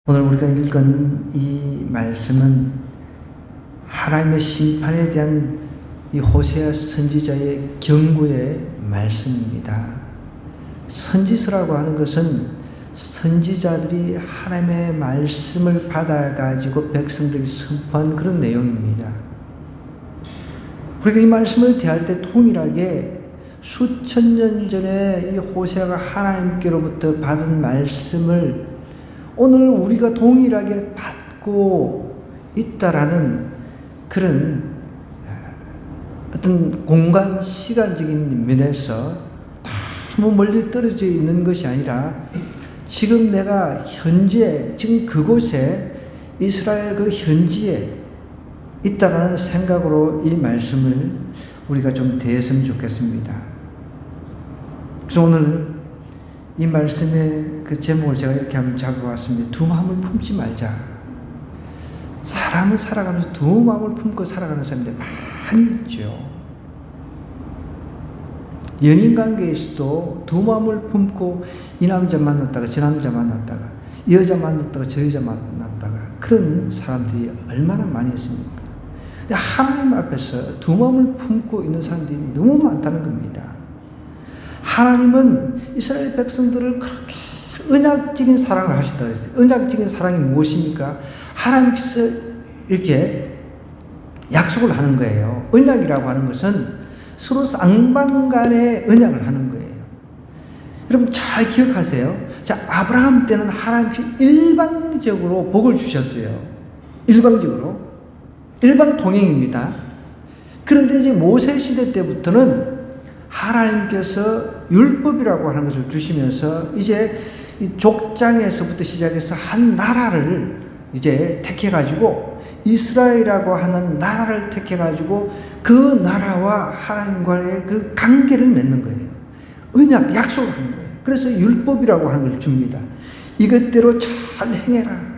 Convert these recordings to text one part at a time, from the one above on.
오늘 우리가 읽은 이 말씀은 하나님의 심판에 대한 이 호세아 선지자의 경고의 말씀입니다. 선지서라고 하는 것은 선지자들이 하나님의 말씀을 받아가지고 백성들이 선포한 그런 내용입니다. 우리가 이 말씀을 대할 때 통일하게 수천 년 전에 이 호세아가 하나님께로부터 받은 말씀을 오늘 우리가 동일하게 받고 있다라는 그런 어떤 공간 시간적인 면에서 너무 멀리 떨어져 있는 것이 아니라 지금 내가 현재 지금 그곳에 이스라엘 그 현지에 있다라는 생각으로 이 말씀을 우리가 좀 대했으면 좋겠습니다. 그래서 오늘 이 말씀의 그 제목을 제가 이렇게 한번 잡아봤습니다. 두 마음을 품지 말자. 사람은 살아가면서 두 마음을 품고 살아가는 사람들이 많이 있죠. 연인 관계에서도 두 마음을 품고 이 남자 만났다가 저 남자 만났다가 이 여자 만났다가 저 여자 만났다가 그런 사람들이 얼마나 많이 있습니까? 근데 하나님 앞에서 두 마음을 품고 있는 사람들이 너무 많다는 겁니다. 하나님은 이스라엘 백성들을 그렇게 언약적인 사랑을 하셨다고 했어요. 언약적인 사랑이 무엇입니까? 하나님께서 이렇게 약속을 하는 거예요. 언약이라고 하는 것은 서로 쌍방 간의 언약을 하는 거예요. 여러분 잘 기억하세요. 자, 아브라함 때는 하나님께서 일방적으로 복을 주셨어요. 일방적으로. 일방 통행입니다. 그런데 이제 모세 시대 때부터는 하나님께서 율법이라고 하는 것을 주시면서 이제 이 족장에서부터 시작해서 한 나라를 이제 택해가지고 이스라엘이라고 하는 나라를 택해가지고 그 나라와 하나님과의 그 관계를 맺는 거예요. 언약, 약속을 하는 거예요. 그래서 율법이라고 하는 걸 줍니다. 이것대로 잘 행해라.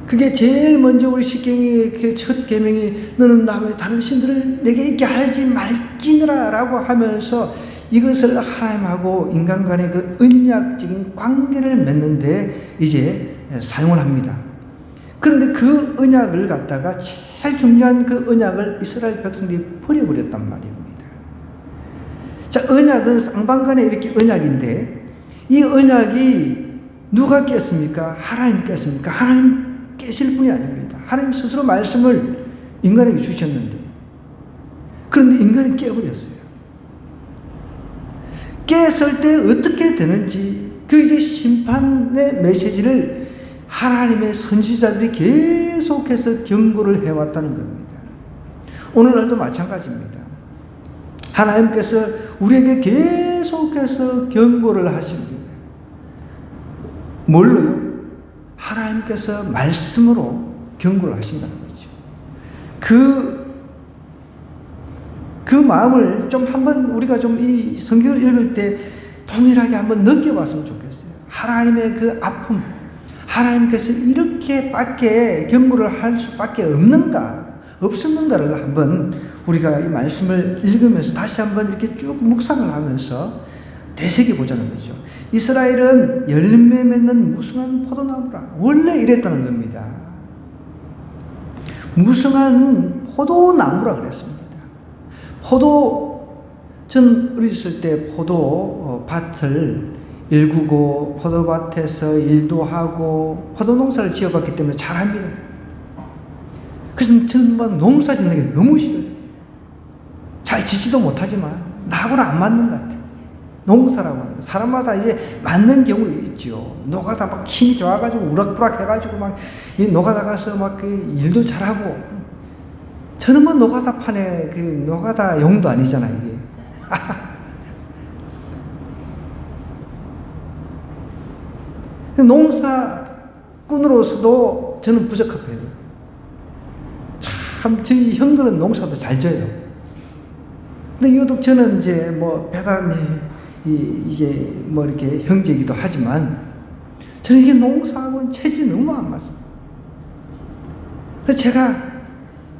그게 제일 먼저 우리 십계명의 그 첫 계명이 너는 나 외 다른 신들을 내게 있게 하지 말지니라 라고 하면서 이것을 하나님하고 인간 간의 그 언약적인 관계를 맺는데 이제 사용을 합니다. 그런데 그 언약을 갖다가 제일 중요한 그 언약을 이스라엘 백성들이 버려버렸단 말입니다. 자, 언약은 쌍방간에 이렇게 언약인데 이 언약이 누가 깼습니까? 하나님 깼습니까? 하나님 깨실 분이 아닙니다. 하나님 스스로 말씀을 인간에게 주셨는데 그런데 인간이 깨버렸어요. 깼을 때 어떻게 되는지 그 이제 심판의 메시지를 하나님의 선지자들이 계속해서 경고를 해왔다는 겁니다. 오늘날도 마찬가지입니다. 하나님께서 우리에게 계속해서 경고를 하십니다. 뭘로요? 하나님께서 말씀으로 경고를 하신다는 거죠. 그 마음을 좀 한번 우리가 좀 이 성경을 읽을 때 동일하게 한번 느껴봤으면 좋겠어요. 하나님의 그 아픔, 하나님께서 이렇게밖에 경고를 할 수밖에 없었는가를 한번 우리가 이 말씀을 읽으면서 다시 한번 이렇게 쭉 묵상을 하면서 되새겨보자는 거죠. 이스라엘은 열매 맺는 무성한 포도나무라. 원래 이랬다는 겁니다. 무성한 포도나무라 그랬습니다. 전 어렸을 때 포도밭을 일구고 포도밭에서 일도 하고 포도 농사를 지어봤기 때문에 잘합니다. 그래서 저는 막 농사 짓는 게 너무 싫어요. 잘 짓지도 못하지만 나하고는 안 맞는 것 같아요. 농사라고 하는 거. 사람마다 이제 맞는 경우 있죠. 노가다 막 힘이 좋아가지고 우락부락 해가지고 막 이 노가다 가서 막 그 일도 잘하고. 저는 뭐 노가다 판에 그 노가다 용도 아니잖아요, 이게. 농사꾼으로서도 저는 부적합해요. 참, 저희 형들은 농사도 잘 져요. 근데 유독 저는 이제 뭐 배달이 이게 뭐 이렇게 형제이기도 하지만 저는 이게 농사하고는 체질이 너무 안 맞습니다. 그래서 제가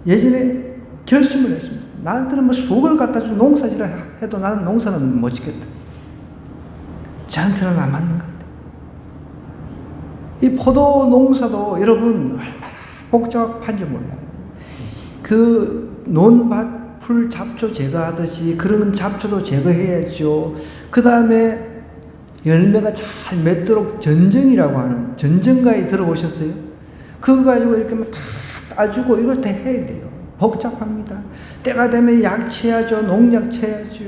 예전에 결심을 했습니다. 나한테는 뭐 수억을 갖다 주고 농사지라 해도 나는 농사는 못 짓겠다. 저한테는 안 맞는 것 같아요. 이 포도 농사도 여러분 얼마나 복잡한지 몰라요. 그 논밭 풀 잡초 제거하듯이 그런 잡초도 제거해야죠. 그 다음에 열매가 잘 맺도록 전정이라고 하는, 전정가에 들어보셨어요? 그거 가지고 이렇게 다 따주고 이걸 다 해야 돼요. 복잡합니다. 때가 되면 약 쳐야죠. 농약 쳐야죠.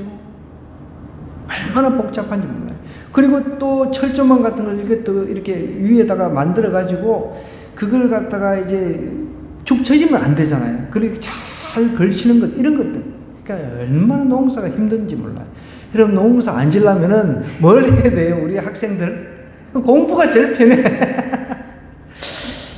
얼마나 복잡한지 몰라요. 그리고 또 철조망 같은 걸 이렇게 또 이렇게 위에다가 만들어 가지고 그걸 갖다가 이제 축 처지면 안 되잖아요. 그렇게 잘 걸치는 것, 이런 것들. 그러니까 얼마나 농사가 힘든지 몰라요. 여러분, 농사 안 지려면은 뭘 해야 돼요? 우리 학생들? 공부가 제일 편해.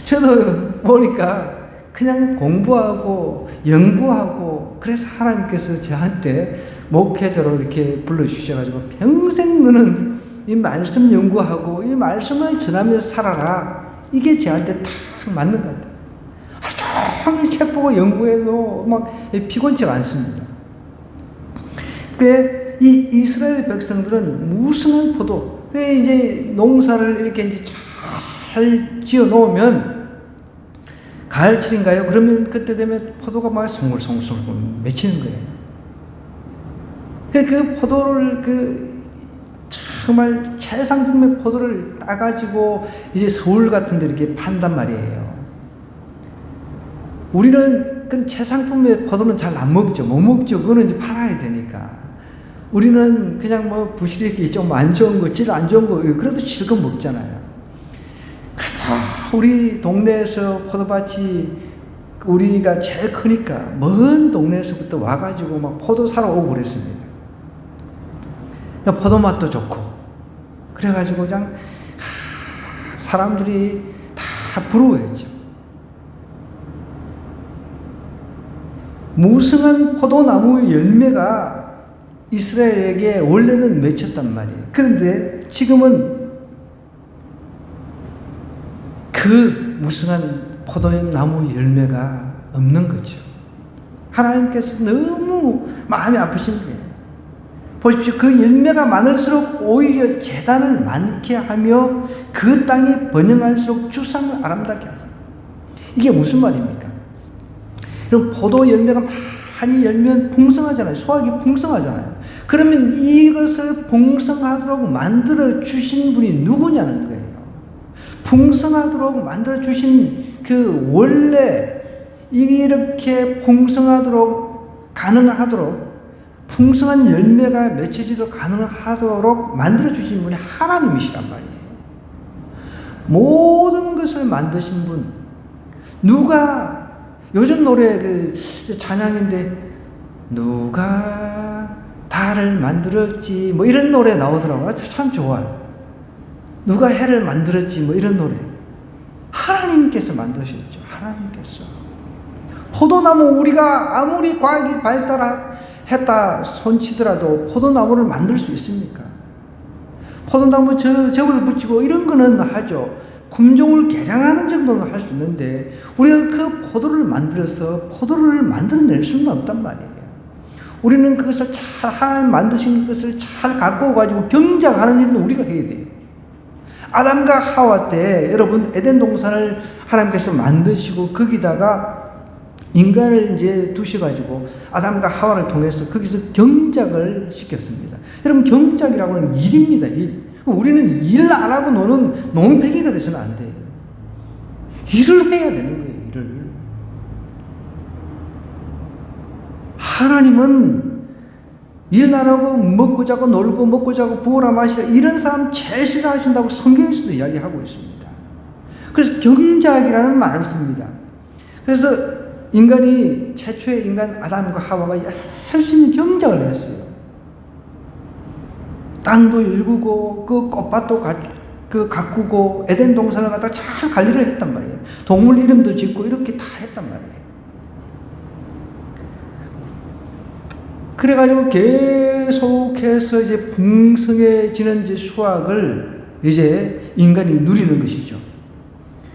저도 보니까 그냥 공부하고 연구하고, 그래서 하나님께서 저한테 목회자로 이렇게 불러주셔가지고 평생 너는 이 말씀 연구하고 이 말씀을 전하면서 살아라. 이게 저한테 딱 맞는 것 같아요. 하루 종일 책 보고 연구해도 막 피곤치가 않습니다. 이 이스라엘 백성들은 무성한 포도, 이제 농사를 이렇게 이제 잘 지어 놓으면 가을철인가요? 그러면 그때 되면 포도가 막 송글송글 맺히는 거예요. 그 포도를 정말 최상품의 포도를 따가지고 이제 서울 같은 데 이렇게 판단 말이에요. 우리는 그 최상품의 포도는 잘 안 먹죠. 못 먹죠. 그거는 이제 팔아야 되니까. 우리는 그냥 뭐 부실하게 좀 안 좋은 거, 질 안 좋은 거, 그래도 실컷 먹잖아요. 그래도 우리 동네에서 포도밭이 우리가 제일 크니까 먼 동네에서부터 와가지고 막 포도 사러 오고 그랬습니다. 포도 맛도 좋고. 그래가지고 그냥 사람들이 다 부러워했죠. 무성한 포도나무의 열매가 이스라엘에게 원래는 맺혔단 말이에요. 그런데 지금은 그 무성한 포도나무 열매가 없는 거죠. 하나님께서 너무 마음이 아프신 거예요. 보십시오. 그 열매가 많을수록 오히려 재단을 많게 하며 그 땅이 번영할수록 주상을 아름답게 하세요. 이게 무슨 말입니까? 그럼 포도 열매가 많이 열면 풍성하잖아요. 수확이 풍성하잖아요. 그러면 이것을 풍성하도록 만들어 주신 분이 누구냐는 거예요. 풍성하도록 만들어 주신 그 원래 이렇게 풍성하도록 가능하도록 풍성한 열매가 맺혀지도록 가능하도록 만들어 주신 분이 하나님이시란 말이에요. 모든 것을 만드신 분. 누가 요즘 노래 찬양인데 누가 달을 만들었지 뭐 이런 노래 나오더라고요. 참 좋아요. 누가 해를 만들었지 뭐 이런 노래. 하나님께서 만드셨죠. 하나님께서. 포도나무 우리가 아무리 과학이 발달했다 손치더라도 포도나무를 만들 수 있습니까? 포도나무 접을 붙이고 이런 거는 하죠. 품종을 개량하는 정도는 할 수 있는데 우리가 그 포도를 만들어서 포도를 만들어낼 수는 없단 말이에요. 우리는 그것을 잘 하나님 만드신 것을 잘 갖고 가지고 경작하는 일은 우리가 해야 돼요. 아담과 하와 때 여러분 에덴 동산을 하나님께서 만드시고 거기다가 인간을 이제 두셔가지고 아담과 하와를 통해서 거기서 경작을 시켰습니다. 여러분 경작이라고 하는 일입니다. 일. 우리는 일 안 하고 노는 논팽이가 돼서는 안 돼요. 일을 해야 되는 거예요. 일을. 하나님은 일 안 하고 먹고 자고 놀고 먹고 자고 부어라 마시라 이런 사람 제일 싫어하신다고 성경에서도 이야기하고 있습니다. 그래서 경작이라는 말을 씁니다. 그래서 인간이 최초의 인간 아담과 하와가 열심히 경작을 했어요. 땅도 일구고 그 꽃밭도 가꾸고 에덴 동산을 갖다가 잘 관리를 했단 말이에요. 동물 이름도 짓고 이렇게 다 했단 말이에요. 그래가지고 계속해서 이제 풍성해지는 이제 수확을 이제 인간이 누리는 것이죠.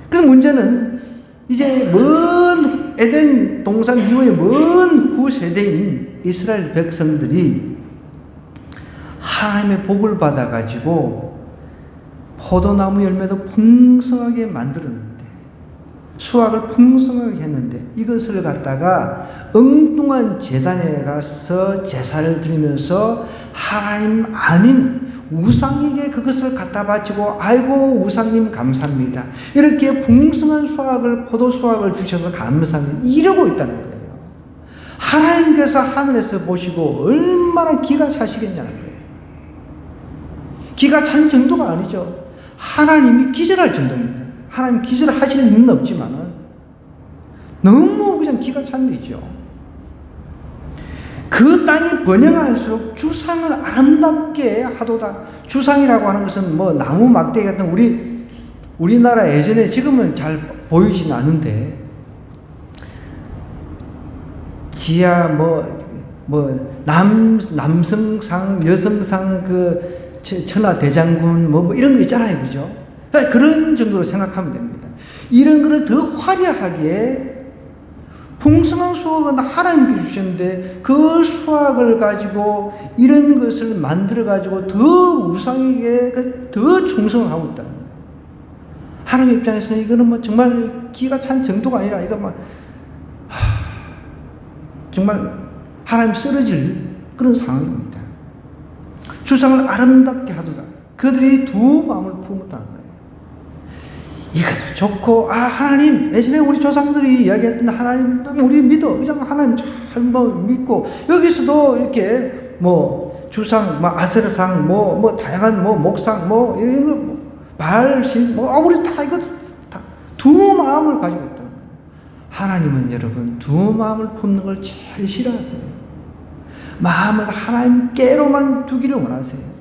그래서 문제는 이제 먼 에덴 동산 이후에 먼 후세대인 이스라엘 백성들이 하나님의 복을 받아가지고 포도나무 열매도 풍성하게 만들었는데, 수확을 풍성하게 했는데, 이것을 갖다가 엉뚱한 제단에 가서 제사를 드리면서 하나님 아닌 우상에게 그것을 갖다 바치고, 아이고 우상님 감사합니다, 이렇게 풍성한 수확을, 포도 수확을 주셔서 감사합니다, 이러고 있다는 거예요. 하나님께서 하늘에서 보시고 얼마나 기가 차시겠냐는 거예요. 기가 찬 정도가 아니죠. 하나님이 기절할 정도입니다. 하나님 기절하실 일은 없지만은 너무 그냥 기가 찬 일이죠. 그 땅이 번영할수록 주상을 아름답게 하도다. 주상이라고 하는 것은 뭐 나무 막대기 같은, 우리나라 예전에, 지금은 잘 보이진 않는데, 지하 남성상, 여성상, 천하대장군 뭐 이런 거 있잖아요, 그죠? 그런 정도로 생각하면 됩니다. 이런 거는 더 화려하게 풍성한 수확은 하나님께 주셨는데, 그 수확을 가지고 이런 것을 만들어 가지고 더 우상에게 더 충성을 하고 있다는 거예요. 하나님 입장에서는 이거는 뭐 정말 기가 찬 정도가 아니라, 이거 막 정말 하나님 쓰러질 그런 상황입니다. 주상을 아름답게 하도다. 그들이 두 마음을 품었다는 거예요. 이것도 좋고, 하나님, 예전에 우리 조상들이 이야기했던 하나님, 우리 믿어. 그냥 하나님 잘 믿고, 여기서도 이렇게 주상, 아세르상, 다양한 목상, 이런 거, 발신, 우리 다 이거 다 두 마음을 가지고 있다는 거예요. 하나님은 여러분, 두 마음을 품는 걸 제일 싫어하세요. 마음을 하나님께로만 두기를 원하세요.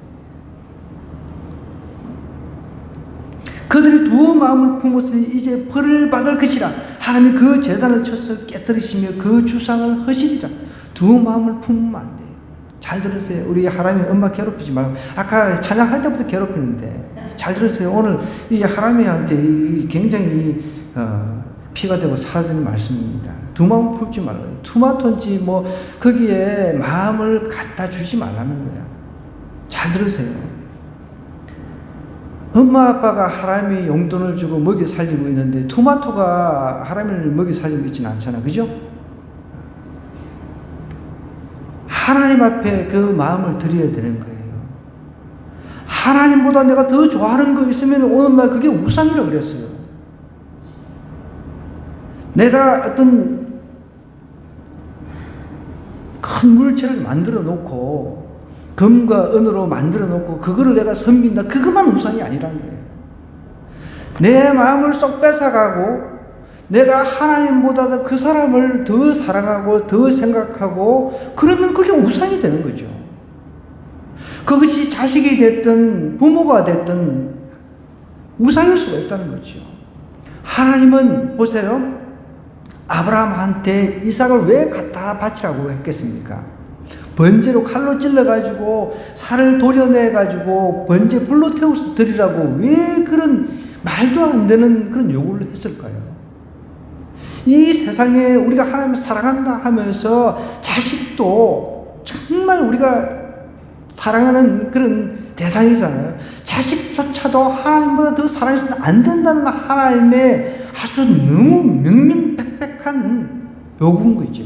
그들이 두 마음을 품었으니 이제 벌을 받을 것이라. 하나님이 그 제단을 쳐서 깨뜨리시며 그 주상을 허시리라. 두 마음을 품으면 안 돼요. 잘 들으세요. 우리 하나님 엄마 괴롭히지 말고. 아까 찬양할 때부터 괴롭히는데 잘 들으세요. 오늘 이 하나님한테 굉장히 피가 되고 살아되는 말씀입니다. 두 마음 품지 말아요. 토마토인지 거기에 마음을 갖다 주지 말라는 거야. 잘 들으세요. 엄마 아빠가 하나님이 용돈을 주고 먹여 살리고 있는데 토마토가 하나님을 먹여 살리고 있지는 않잖아. 그죠? 하나님 앞에 그 마음을 드려야 되는 거예요. 하나님보다 내가 더 좋아하는 거 있으면 오늘날 그게 우상이라고 그랬어요. 내가 어떤 큰 물체를 만들어 놓고 금과 은으로 만들어 놓고 그거를 내가 섬긴다, 그것만 우상이 아니라는 거예요. 내 마음을 쏙 뺏어가고 내가 하나님보다 그 사람을 더 사랑하고 더 생각하고 그러면 그게 우상이 되는 거죠. 그것이 자식이 됐든 부모가 됐든 우상일 수가 있다는 거죠. 하나님은 보세요. 아브라함한테 이삭을 왜 갖다 바치라고 했겠습니까? 번제로 칼로 찔러가지고 살을 도려내가지고 번제 불로 태워서 드리라고 왜 그런 말도 안 되는 그런 요구를 했을까요? 이 세상에 우리가 하나님을 사랑한다 하면서 자식도 정말 우리가 사랑하는 그런 대상이잖아요. 자식조차도 하나님보다 더 사랑해서는 안 된다는 하나님의 아주 너무 명명백백한 요구인 거죠.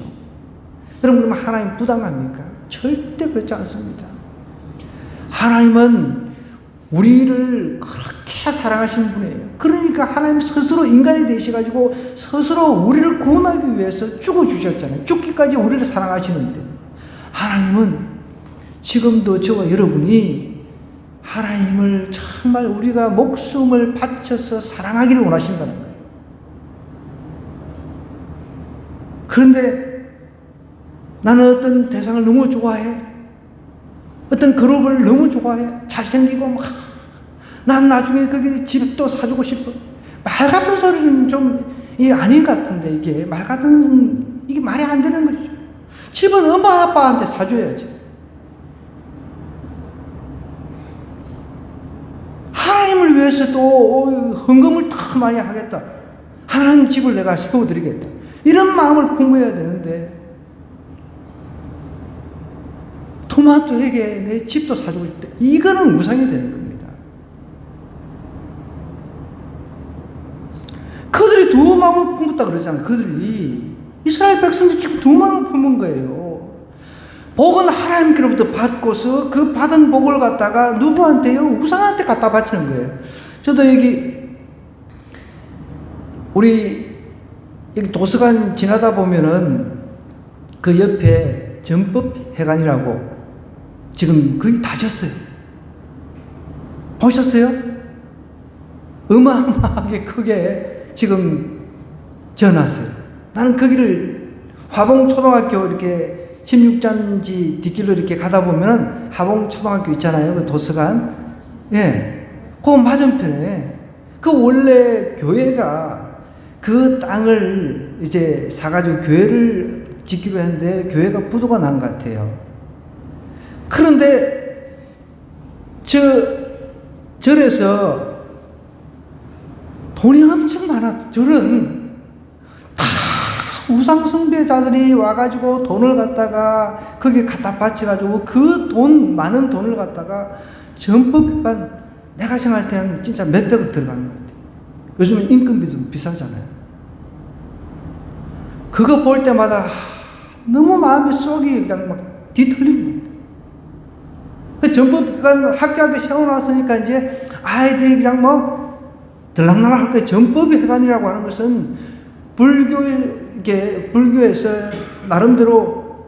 여러분, 그러면 하나님 부당합니까? 절대 그렇지 않습니다. 하나님은 우리를 그렇게 사랑하신 분이에요. 그러니까 하나님 스스로 인간이 되셔가지고 스스로 우리를 구원하기 위해서 죽어주셨잖아요. 죽기까지 우리를 사랑하시는데 하나님은 지금도 저와 여러분이 하나님을 정말 우리가 목숨을 바쳐서 사랑하기를 원하신다는 거예요. 그런데 나는 어떤 대상을 너무 좋아해. 어떤 그룹을 너무 좋아해. 잘생기고 난 나중에 거기 집도 사주고 싶어. 말 같은 소리는 좀 아닌 것 같은데 이게 말이 안 되는 거죠. 집은 엄마 아빠한테 사줘야지. 하나님을 위해서 또 헌금을 더 많이 하겠다. 하나님 집을 내가 세워드리겠다. 이런 마음을 품어야 되는데 토마토에게 내 집도 사주고 싶다. 이거는 우상이 되는 겁니다. 그들이 두 마음을 품었다 그러잖아요. 그들이 이스라엘 백성들이 지금 두 마음을 품은 거예요. 복은 하나님께로부터 받고서 그 받은 복을 갖다가 누구한테요? 우상한테 갖다 바치는 거예요. 저도 우리 여기 도서관 지나다 보면은 그 옆에 전법회관이라고 지금 거의 다 졌어요. 보셨어요? 어마어마하게 크게 지금 지어놨어요. 나는 거기를 화봉초등학교 이렇게 16잔지 뒷길로 이렇게 가다 보면은 화봉초등학교 있잖아요. 그 도서관. 예. 그 맞은편에 그 원래 교회가 그 땅을 이제 사가지고 교회를 짓기로 했는데 교회가 부도가 난 것 같아요. 그런데 절에서 돈이 엄청 많아. 절은 다 우상숭배자들이 와가지고 돈을 갖다가 거기에 갖다 바쳐가지고 그 많은 돈을 갖다가 전법회관 내가 생각할 때는 진짜 몇백억 들어가는 것 같아요. 요즘은 인건비도 비싸잖아요. 그거 볼 때마다 너무 마음이 속이 그냥 막 뒤틀리는 거예요. 전법회관 학교 앞에 세워놨으니까 이제 아이들이 그냥 뭐 들락날락 할 거예요. 전법회관이라고 하는 것은 불교에서 나름대로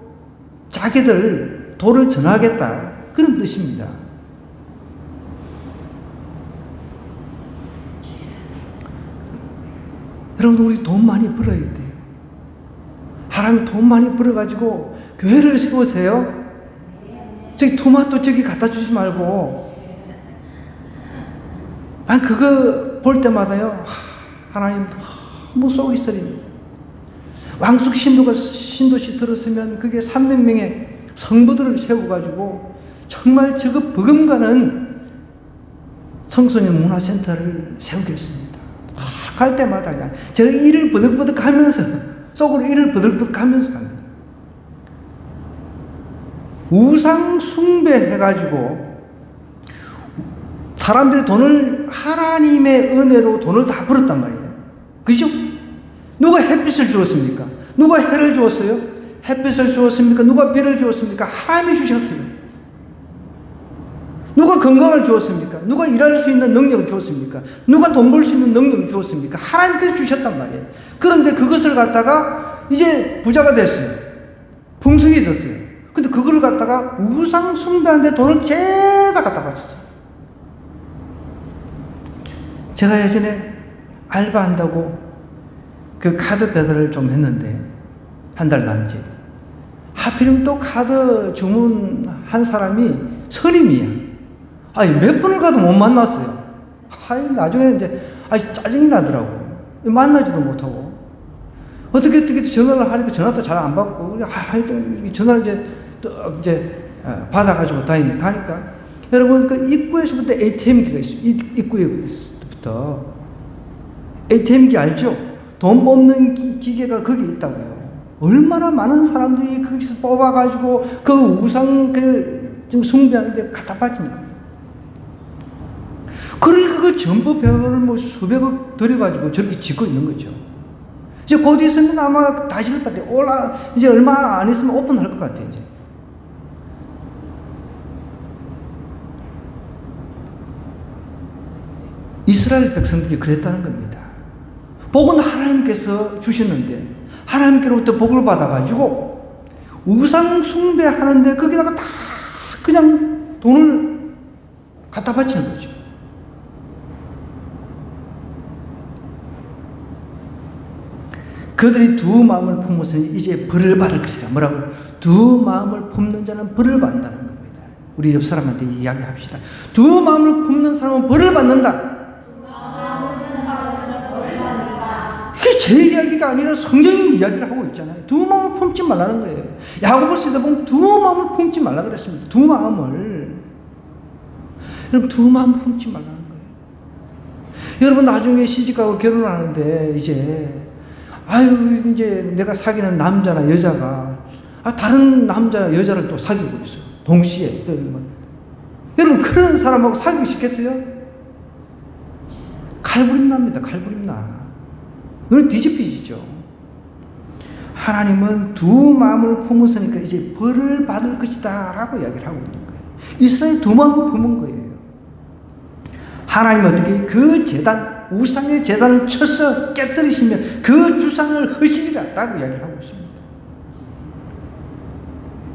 자기들 도를 전하겠다 그런 뜻입니다. 여러분들 우리 돈 많이 벌어야 돼요. 하나님 돈 많이 벌어가지고 교회를 세우세요. 저기 토마토 저기 갖다 주지 말고. 난 그거 볼 때마다요 하나님 너무 속이 쓰립니다. 왕숙 신도시 들었으면 그게 300명의 성부들을 세워가지고 정말 저거 버금가는 청소년 문화센터를 세우겠습니다. 갈 때마다 그냥 저 이를 버득버득 하면서 속으로 이를 버득버득 하면서 합니다. 우상 숭배해가지고 사람들이 돈을 하나님의 은혜로 돈을 다 벌었단 말이에요. 그죠? 누가 햇빛을 주었습니까? 누가 해를 주었어요? 햇빛을 주었습니까? 누가 비를 주었습니까? 하나님이 주셨어요. 누가 건강을 주었습니까? 누가 일할 수 있는 능력을 주었습니까? 누가 돈 벌 수 있는 능력을 주었습니까? 하나님께서 주셨단 말이에요. 그런데 그것을 갖다가 이제 부자가 됐어요. 풍성해졌어요. 근데 그걸 갖다가 우상 숭배하는데 돈을 죄다 갖다 바쳤어요. 제가 예전에 알바한다고 그 카드 배달을 좀 했는데 한 달 남짓 하필이면 또 카드 주문한 사람이 선임이야. 아니 몇 번을 가도 못 만났어요. 아니 나중에 이제 짜증이 나더라고. 만나지도 못하고 어떻게 전화를 하니까 전화도 잘 안 받고 하여튼 전화를 이제 받아가지고 가니까 여러분 그 입구에서부터 ATM기가 있어요. 입구에부터 ATM기 알죠? 돈 뽑는 기계가 거기 있다고요. 얼마나 많은 사람들이 거기서 뽑아가지고 그 우상 지금 숭배하는데 갖다 바치냐. 그러니까 그 전법회관을 뭐 수백억 들여가지고 저렇게 짓고 있는 거죠. 이제 곧 있으면 아마 다시 할 것 같아요. 이제 얼마 안 있으면 오픈할 것 같아요, 이제. 이스라엘 백성들이 그랬다는 겁니다. 복은 하나님께서 주셨는데 하나님께로부터 복을 받아가지고 우상 숭배하는데 거기다가 다 그냥 돈을 갖다 바치는 거죠. 그들이 두 마음을 품었으니 이제 벌을 받을 것이다. 뭐라고? 두 마음을 품는 자는 벌을 받는다는 겁니다. 우리 옆 사람한테 이야기합시다. 두 마음을 품는 사람은 벌을 받는다. 그게 제 이야기가 아니라 성경이 이야기를 하고 있잖아요. 두 마음을 품지 말라는 거예요. 야고보서에도 보면 두 마음을 품지 말라 그랬습니다. 두 마음을. 여러분 두 마음을 품지 말라는 거예요. 여러분 나중에 시집가고 결혼하는데 이제 이제 내가 사귀는 남자나 여자가 다른 남자 여자를 또 사귀고 있어요. 동시에. 여러분 그런 사람하고 사귀기 쉽겠어요? 칼부림 납니다. 칼부림 나. 눈을 뒤집히시죠. 하나님은 두 마음을 품었으니까 이제 벌을 받을 것이다 라고 이야기를 하고 있는 거예요. 이스라엘 두 마음을 품은 거예요. 하나님은 어떻게 그 제단, 우상의 제단을 쳐서 깨뜨리시면 그 주상을 허시리라 라고 이야기를 하고 있습니다.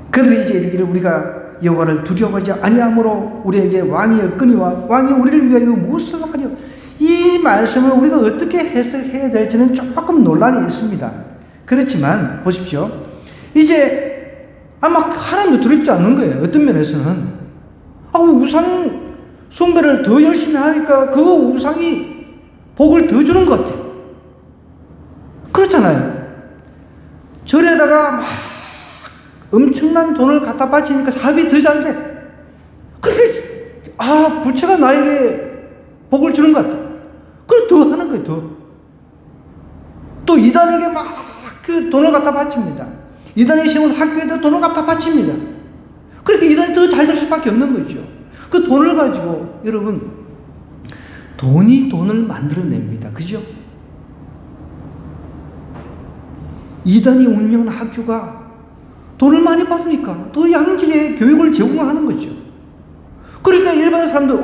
그들이 이제 이르기를 우리가 여호와를 두려워하지 아니하므로 우리에게 왕이 없거니와 왕이 우리를 위하여 무엇을 하리요. 이 말씀을 우리가 어떻게 해석해야 될지는 조금 논란이 있습니다. 그렇지만 보십시오. 이제 아마 하나님도 두렵지 않는 거예요. 어떤 면에서는 우상 숭배를 더 열심히 하니까 그 우상이 복을 더 주는 것 같아요. 그렇잖아요. 절에다가 막 엄청난 돈을 갖다 바치니까 사업이 더 잘 돼. 그렇게 부처가 나에게 복을 주는 것 같아. 그래 더 하는 거예요. 또 이단에게 막 그 돈을 갖다 바칩니다. 이단의 세운 학교에도 돈을 갖다 바칩니다. 그러니까 이단이 더 잘 될 수밖에 없는 거죠. 그 돈을 가지고 여러분 돈이 돈을 만들어냅니다. 그죠? 이단이 운영하는 학교가 돈을 많이 받으니까 더 양질의 교육을 제공하는 거죠. 그러니까 일반 사람들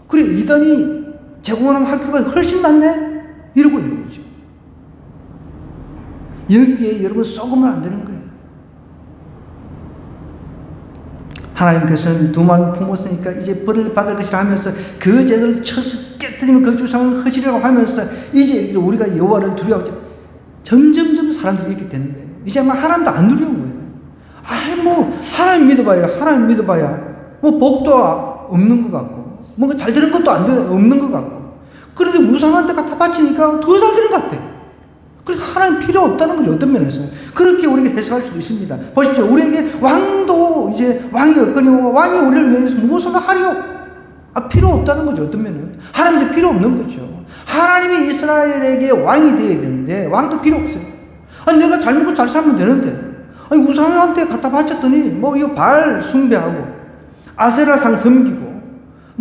그래 이단이 제공하는 학교가 훨씬 낫네 이러고 있는 거죠. 여기에 여러분 썩으면 안 되는 거예요. 하나님께서는 두 마음을 품었으니까 이제 벌을 받을 것이라 하면서 그 제도를 쳐서 깨뜨리면 그 주상을 허시라고 하면서 이제 우리가 여호와를 두려워하지. 점점점 사람들이 이렇게 되는 거예요. 이제 아마 하나님도 안 두려운 거예요. 하나님 믿어봐야 복도 없는 것 같고 뭔가 잘 되는 것도 없는 것 같고 그런데 우상한테 갖다 바치니까 더 잘 되는 것 같아. 그러니까 하나님 필요 없다는 거죠. 어떤 면에서 그렇게 우리가 해석할 수도 있습니다. 보십시오. 우리에게 왕도 이제 왕이 없거니와 왕이 우리를 위해서 무엇을 하리요? 필요 없다는 거죠. 어떤 면은 하나님도 필요 없는 거죠. 하나님이 이스라엘에게 왕이 되어야 되는데 왕도 필요 없어요. 내가 잘 먹고 잘 살면 되는데 우상한테 갖다 바쳤더니 이거 바알 숭배하고 아세라상 섬기고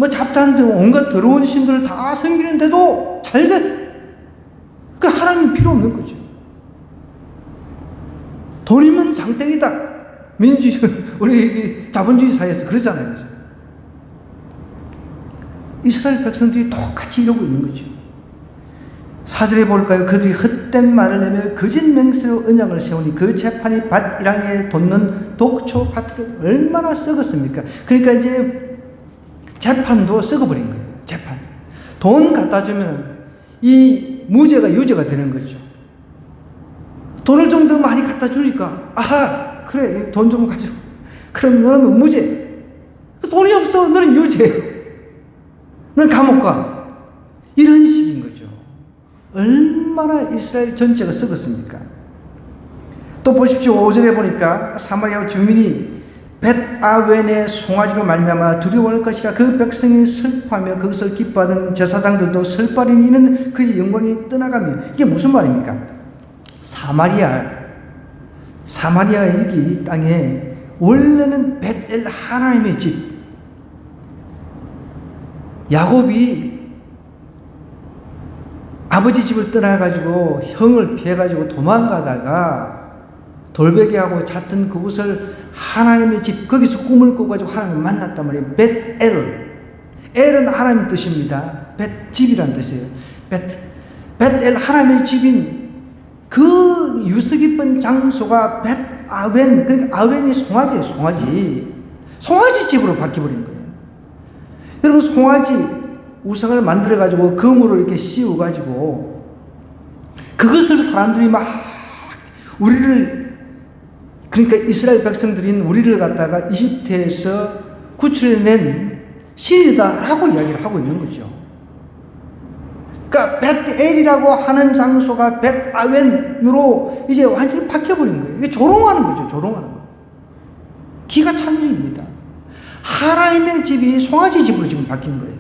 잡다한 등 온갖 더러운 신들을 다 섬기는데도 잘 돼. 하나님 필요 없는 거죠. 돈이면 장땡이다. 우리 자본주의 사회에서 그러잖아요. 이스라엘 백성들이 똑같이 이러고 있는 거죠. 4절에 볼까요? 그들이 헛된 말을 내며 거짓 맹세로 언약을 세우니 그 재판이 밭 1항에 돋는 독초 같으로 얼마나 썩었습니까? 그러니까 이제 재판도 썩어버린 거예요. 재판. 돈 갖다 주면 이 무죄가 유죄가 되는 거죠. 돈을 좀 더 많이 갖다 주니까 그래 돈 좀 가지고 그럼 너는 무죄. 돈이 없어 너는 유죄. 너는 감옥 가. 이런 식인 거죠. 얼마나 이스라엘 전체가 썩었습니까? 또 보십시오. 5절에 보니까 사마리아 주민이 벳아웬의 송아지로 말미암아 두려워할 것이라 그 백성이 슬퍼하며 그것을 기뻐하던 제사장들도 슬퍼하는 이는 그의 영광이 떠나가며. 이게 무슨 말입니까? 사마리아 여기 땅에 원래는 벳엘 하나님의 집, 야곱이 아버지 집을 떠나가지고 형을 피해가지고 도망가다가 돌베개하고 잤던 그곳을 하나님의 집, 거기서 꿈을 꿔가지고 하나님을 만났단 말이에요. 벳엘. 엘은 하나님의 뜻입니다. 집이란 뜻이에요. 벳엘 하나님의 집인 그 유서 깊은 장소가 벳아웬, 그러니까 아웬이 송아지예요. 송아지 집으로 바뀌어버린 거예요. 여러분 송아지 우상을 만들어가지고 금으로 이렇게 씌워가지고 그것을 사람들이 막 우리를, 그러니까 이스라엘 백성들인 우리를 갖다가 이집트에서 구출해낸 신이다라고 이야기를 하고 있는 거죠. 그러니까 벳엘이라고 하는 장소가 벳아웬으로 이제 완전히 바뀌어버린 거예요. 이게 조롱하는 거죠. 조롱하는 거. 기가 찬 일입니다. 하나님의 집이 송아지 집으로 지금 바뀐 거예요.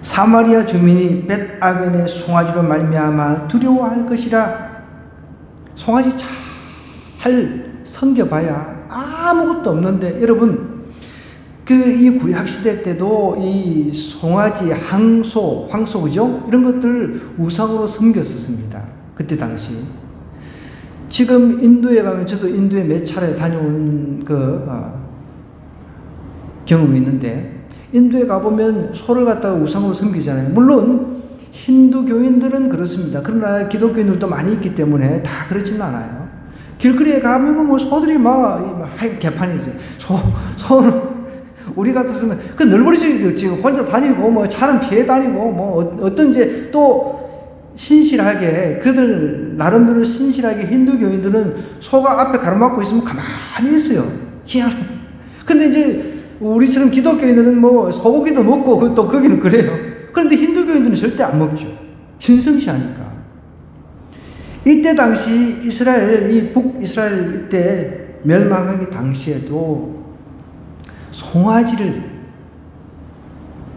사마리아 주민이 벳아웬의 송아지로 말미암아 두려워할 것이라. 송아지 잘 섬겨봐야 아무것도 없는데, 여러분 이 구약시대 때도 이 송아지, 황소, 그죠? 이런 것들 우상으로 섬겼었습니다. 그때 당시. 지금 인도에 가면 저도 인도에 몇 차례 다녀온 경험이 있는데, 인도에 가보면 소를 갖다가 우상으로 섬기잖아요. 물론 힌두교인들은 그렇습니다. 그러나 기독교인들도 많이 있기 때문에 다 그렇지는 않아요. 길거리에 가면 뭐 소들이 막 개판이죠. 소는 우리 같았으면 그 널브러지도 지금 혼자 다니고 뭐 차는 피해 다니고 뭐 어떤지 또 신실하게 그들 나름대로 신실하게 힌두교인들은 소가 앞에 가로막고 있으면 가만히 있어요. 희한해. 근데 이제 우리처럼 기독교인들은 뭐 소고기도 먹고 또 거기는 그래요. 그런데 힌두교인들은 절대 안 먹죠. 신성시하니까. 이때 당시 이 북이스라엘 이때 멸망하기 당시에도 송아지를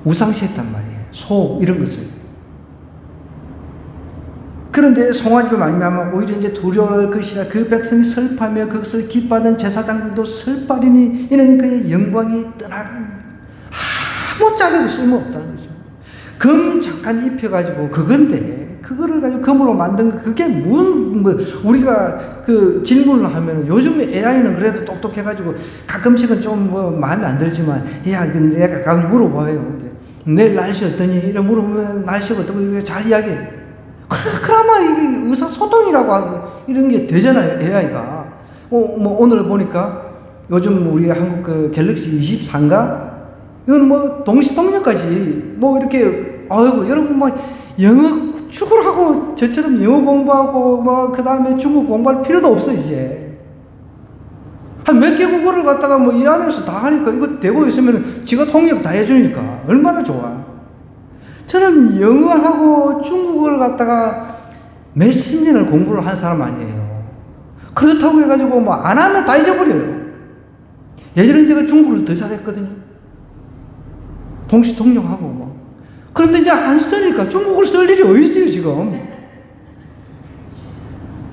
우상시했단 말이에요. 소 이런 것을. 그런데 송아지로 말미암아 오히려 이제 두려울 것이라 그 백성이 슬퍼하며 그것을 기뻐하는 제사장들도 슬퍼하리니 이는 그의 영광이 떠나간 아무짝에도 쓸모없다는 거죠. 금 잠깐 입혀가지고 그건데 그거를 가지고 금으로 만든 거 그게 우리가 그 질문을 하면은 요즘 AI는 그래도 똑똑해가지고 가끔씩은 좀 뭐 마음에 안 들지만 야 내가 가끔 물어봐요. 내일 날씨 어떠니? 이런 물어보면 날씨가 어떻고 잘 이야기해. 그나마 이게 의사소통이라고 하고 이런 게 되잖아요, AI가. 뭐 오늘 보니까 요즘 우리 한국 그 갤럭시 24인가? 이건 뭐 동시통역까지 뭐 이렇게, 아이고, 여러분 막 영어 축구를 하고 저처럼 영어 공부하고 뭐 그 다음에 중국 공부할 필요도 없어, 이제. 한 몇 개 국어를 갖다가 뭐 이 안에서 다 하니까 이거 되고 있으면 지가 통역 다 해주니까 얼마나 좋아. 저는 영어하고 중국어를 갖다가 몇십 년을 공부를 한 사람 아니에요. 그렇다고 해가지고 뭐 안 하면 다 잊어버려요. 예전에 제가 중국어를 더 잘했거든요. 동시통역하고 뭐. 그런데 이제 안 쓰니까 중국어를 쓸 일이 어디 있어요, 지금.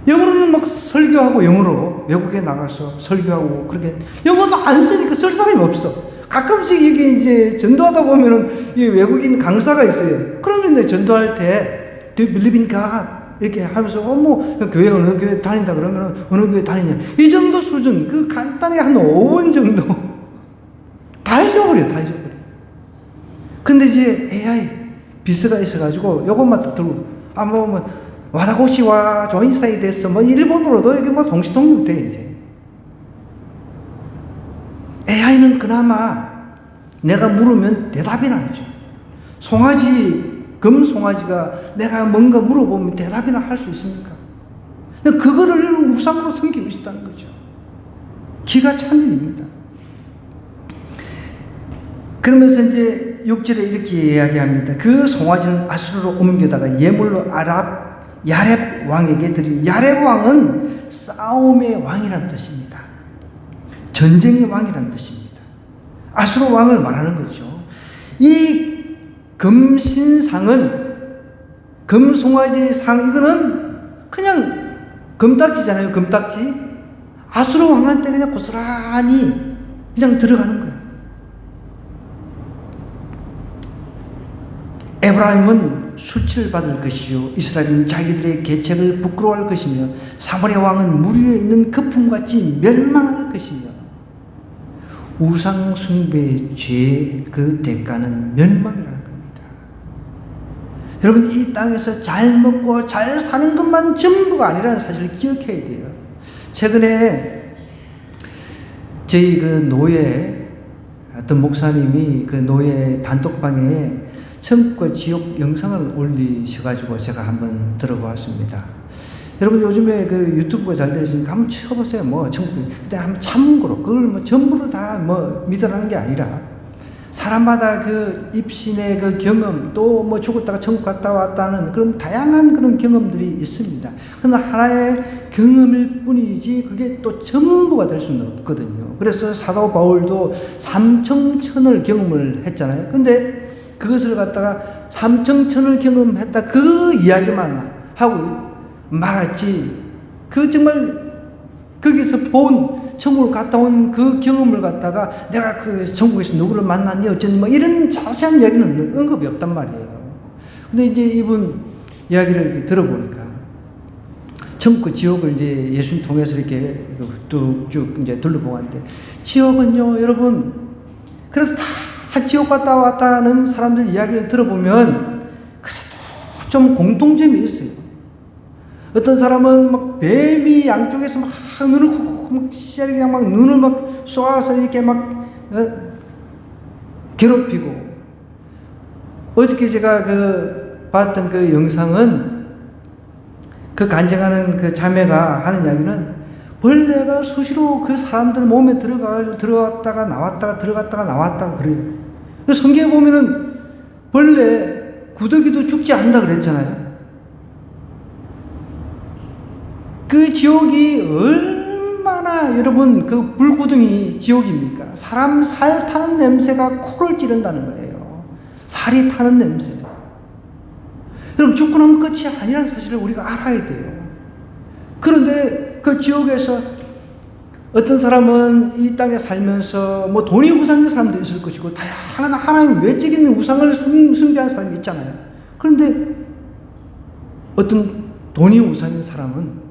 영어로는 막 설교하고 영어로 외국에 나가서 설교하고 그렇게 영어도 안 쓰니까 쓸 사람이 없어. 가끔씩 이게 이제 전도하다 보면은 이 외국인 강사가 있어요. 그러면 이제 전도할 때 Do you believe in God? 이렇게 하면서 뭐 교회 어느 교회 다닌다 그러면 어느 교회 다니냐 이 정도 수준 그 간단히 한 5분 정도 다 잊어버려. 근데 이제 AI 비스가 있어가지고 요것만 들고 뭐 와다고시와 조인사이 됐어 뭐 일본어로도 이게 뭐 동시통역 돼 이제. AI는 그나마 내가 물으면 대답이 나오죠. 금송아지가 내가 뭔가 물어보면 대답이나 할 수 있습니까? 근데 그거를 우상으로 섬기고 있다는 거죠. 기가 찬 일입니다. 그러면서 이제 6절에 이렇게 이야기합니다. 그 송아지는 아수르로 옮겨다가 예물로 야렙 왕에게 드리니 야렙 왕은 싸움의 왕이라는 뜻입니다. 전쟁의 왕이라는 뜻입니다. 아수르 왕을 말하는 거죠. 이 금신상은 금송아지 상 이거는 그냥 금딱지잖아요. 금딱지. 아수르 왕한테 그냥 고스란히 그냥 들어가는 거예요. 에브라임은 수치를 받을 것이요 이스라엘은 자기들의 계책을 부끄러워할 것이며 사마리아 왕은 물 위에 있는 거품같이 멸망할 것이며 우상 숭배의 죄의 그 대가는 멸망이라는 겁니다. 여러분 이 땅에서 잘 먹고 잘 사는 것만 전부가 아니라는 사실을 기억해야 돼요. 최근에 저희 그 노예 어떤 목사님이 그 노예 단톡방에 천국과 지옥 영상을 올리셔가지고 제가 한번 들어보았습니다. 여러분 요즘에 그 유튜브가 잘 되시니까 한번 쳐보세요. 뭐 천국. 근데 한번 참고로 그걸 뭐 전부를 다 뭐 믿으라는 게 아니라 사람마다 그 입신의 그 경험 또 뭐 죽었다가 천국 갔다 왔다는 그런 다양한 그런 경험들이 있습니다. 그러나 하나의 경험일 뿐이지 그게 또 전부가 될 수는 없거든요. 그래서 사도 바울도 삼청천을 경험을 했잖아요. 근데 그것을 갖다가 삼청천을 경험했다 그 이야기만 하고 말았지 그 정말 거기서 본 천국을 갔다 온 그 경험을 갖다가 내가 그 천국에서 누구를 만났니 어쨌니 뭐 이런 자세한 이야기는 언급이 없단 말이에요. 근데 이제 이분 이야기를 이렇게 들어보니까 천국 지옥을 이제 예수님 통해서 이렇게 쭉 이제 둘러보고 하는데, 지옥은요 여러분 그래도 다 지옥 갔다 왔다는 사람들 이야기를 들어보면 그래도 좀 공통점이 있어요. 어떤 사람은 막 뱀이 양쪽에서 막 눈을 막 그냥 막 눈을 막 쏘아서 이렇게 막 괴롭히고, 어저께 제가 그 봤던 그 영상은 그 간증하는 그 자매가 하는 이야기는 벌레가 수시로 그 사람들 몸에 들어갔다가 나왔다가 들어갔다가 나왔다가 그래요. 성경에 보면은 벌레 구더기도 죽지 않는다 그랬잖아요. 그 지옥이 얼마나 여러분 그 불구덩이 지옥입니까? 사람 살 타는 냄새가 코를 찌른다는 거예요. 살이 타는 냄새. 여러분 죽고 나면 끝이 아니라는 사실을 우리가 알아야 돼요. 그런데 그 지옥에서 어떤 사람은 이 땅에 살면서 뭐 돈이 우상인 사람도 있을 것이고 다양한 하나님 외적인 우상을 숭배하는 사람이 있잖아요. 그런데 어떤 돈이 우상인 사람은